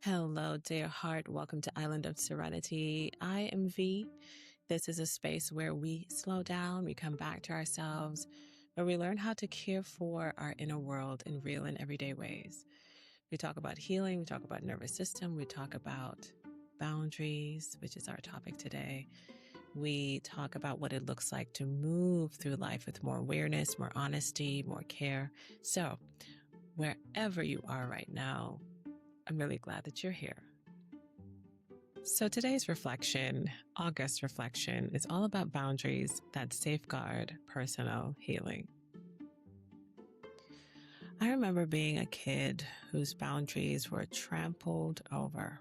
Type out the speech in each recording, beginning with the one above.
Hello, dear heart. Welcome to Island of Serenity. I am V. This is a space where we slow down, we come back to ourselves, where we learn how to care for our inner world in real and everyday ways. We talk about healing, we talk about nervous system, we talk about boundaries, which is our topic today. We talk about what it looks like to move through life with more awareness, more honesty, more care. So, wherever you are right now, I'm really glad that you're here. So today's reflection, August reflection, is all about boundaries that safeguard personal healing. I remember being a kid whose boundaries were trampled over.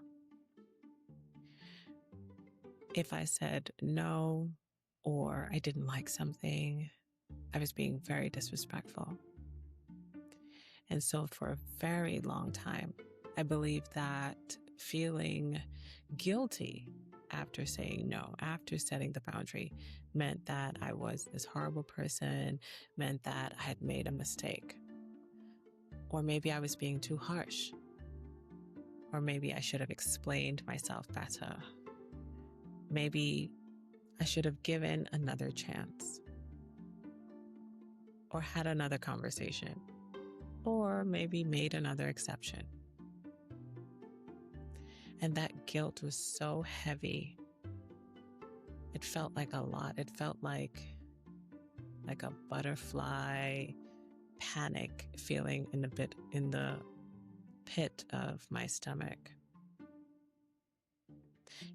If I said no or I didn't like something, I was being very disrespectful. And so for a very long time, I believed that feeling guilty after saying no, after setting the boundary, meant that I was this horrible person, meant that I had made a mistake. Or maybe I was being too harsh. Or maybe I should have explained myself better. Maybe I should have given another chance. Or had another conversation. Or maybe made another exception. And that guilt was so heavy. It felt like a lot. It felt like a butterfly panic feeling in the pit of my stomach.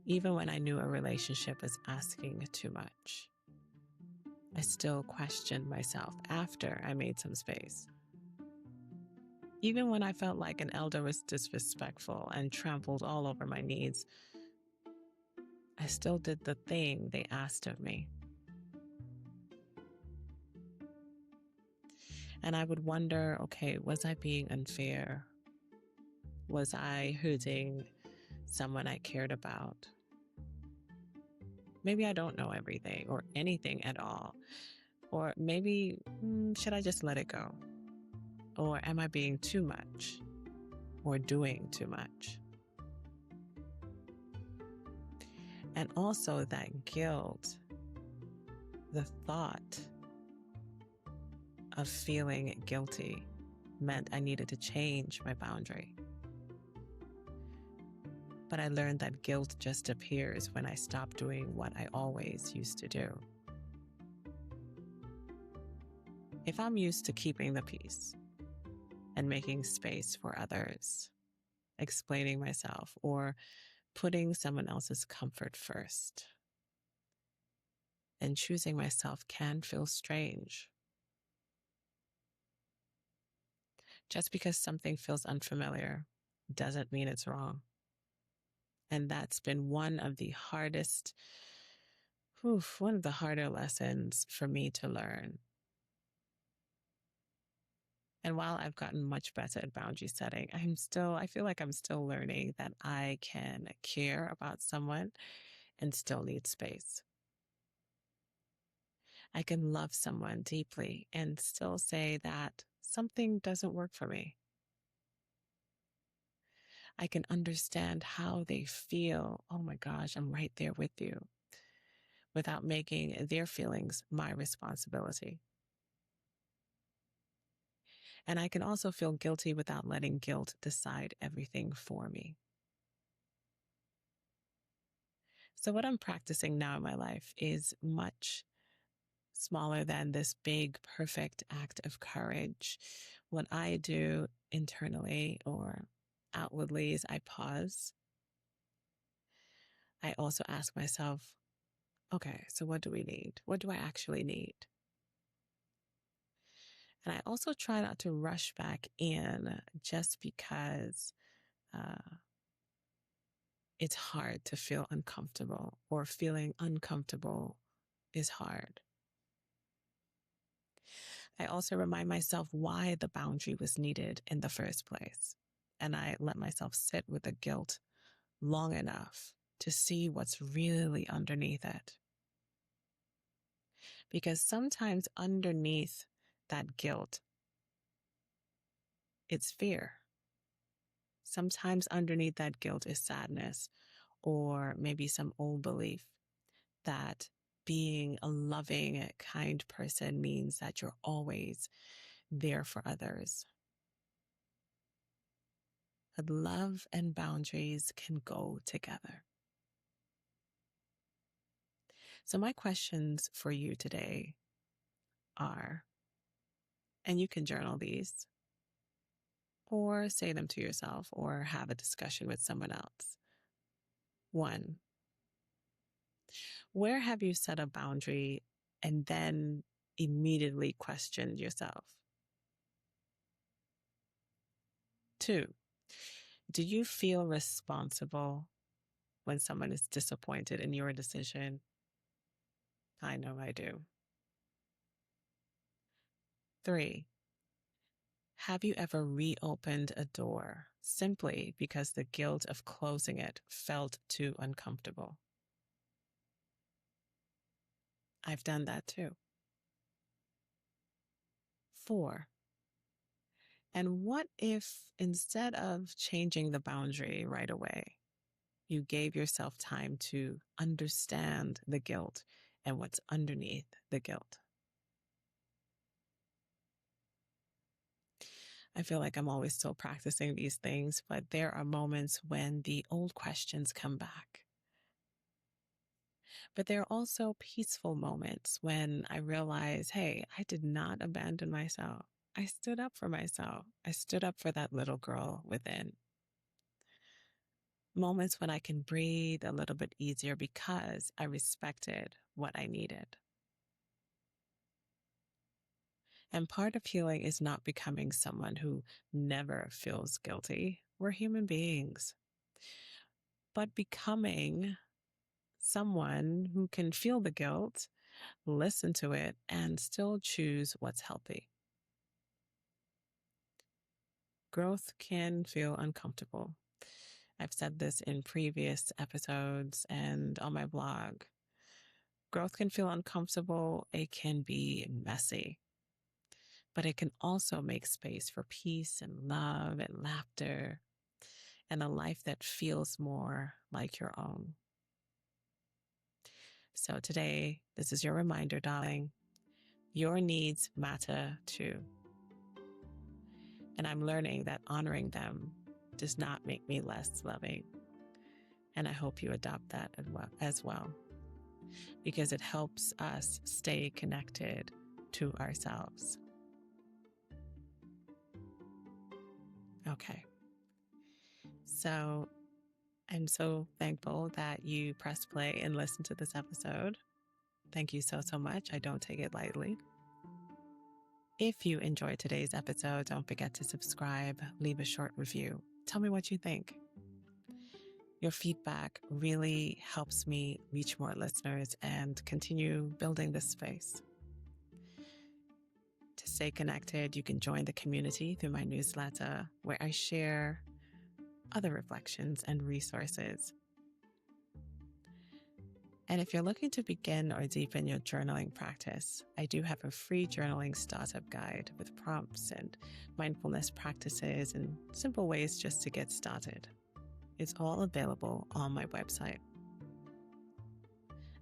Even when I knew a relationship was asking too much, I still questioned myself after I made some space. Even when I felt like an elder was disrespectful and trampled all over my needs, I still did the thing they asked of me. And I would wonder, okay, was I being unfair? Was I hurting someone I cared about? Maybe I don't know everything or anything at all. Or maybe, should I just let it go? Or am I being too much or doing too much? And also that guilt, the thought of feeling guilty meant I needed to change my boundary. But I learned that guilt just appears when I stop doing what I always used to do. If I'm used to keeping the peace and making space for others, explaining myself, or putting someone else's comfort first, and choosing myself can feel strange. Just because something feels unfamiliar doesn't mean it's wrong. And that's been one of the harder lessons for me to learn. And while I've gotten much better at boundary setting, I feel like I'm still learning that I can care about someone and still need space. I can love someone deeply and still say that something doesn't work for me. I can understand how they feel. Oh my gosh, I'm right there with you, without making their feelings my responsibility. And I can also feel guilty without letting guilt decide everything for me. So what I'm practicing now in my life is much smaller than this big, perfect act of courage. What I do internally or outwardly is I pause. I also ask myself, okay, so what do we need? What do I actually need? And I also try not to rush back in just because it's hard to feel uncomfortable, or feeling uncomfortable is hard. I also remind myself why the boundary was needed in the first place. And I let myself sit with the guilt long enough to see what's really underneath it. Because sometimes underneath that guilt, it's fear. Sometimes underneath that guilt is sadness or maybe some old belief that being a loving, kind person means that you're always there for others. But love and boundaries can go together. So, my questions for you today are, and you can journal these or say them to yourself or have a discussion with someone else. 1, where have you set a boundary and then immediately questioned yourself? 2, do you feel responsible when someone is disappointed in your decision? I know I do. 3, have you ever reopened a door simply because the guilt of closing it felt too uncomfortable? I've done that too. 4, and what if instead of changing the boundary right away, you gave yourself time to understand the guilt and what's underneath the guilt? I feel like I'm always still practicing these things, but there are moments when the old questions come back. But there are also peaceful moments when I realize, hey, I did not abandon myself. I stood up for myself. I stood up for that little girl within. Moments when I can breathe a little bit easier because I respected what I needed. And part of healing is not becoming someone who never feels guilty. We're human beings. But becoming someone who can feel the guilt, listen to it, and still choose what's healthy. Growth can feel uncomfortable. I've said this in previous episodes and on my blog. Growth can feel uncomfortable. It can be messy, but it can also make space for peace and love and laughter and a life that feels more like your own. So today, this is your reminder, darling. Your needs matter too. And I'm learning that honoring them does not make me less loving. And I hope you adopt that as well, because it helps us stay connected to ourselves. Okay. So I'm so thankful that you pressed play and listened to this episode. Thank you so much. I don't take it lightly. If you enjoyed today's episode, don't forget to subscribe, leave a short review. Tell me what you think. Your feedback really helps me reach more listeners and continue building this space. To stay connected, you can join the community through my newsletter, where I share other reflections and resources. And if you're looking to begin or deepen your journaling practice, I do have a free journaling startup guide with prompts and mindfulness practices and simple ways just to get started. It's all available on my website.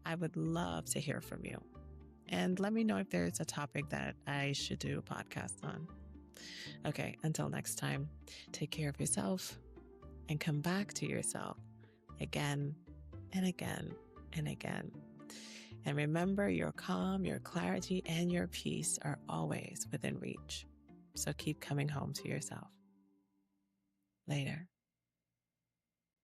I would love to hear from you. And let me know if there's a topic that I should do a podcast on. Okay, until next time, take care of yourself and come back to yourself again and again and again. And remember, your calm, your clarity, and your peace are always within reach. So keep coming home to yourself. Later.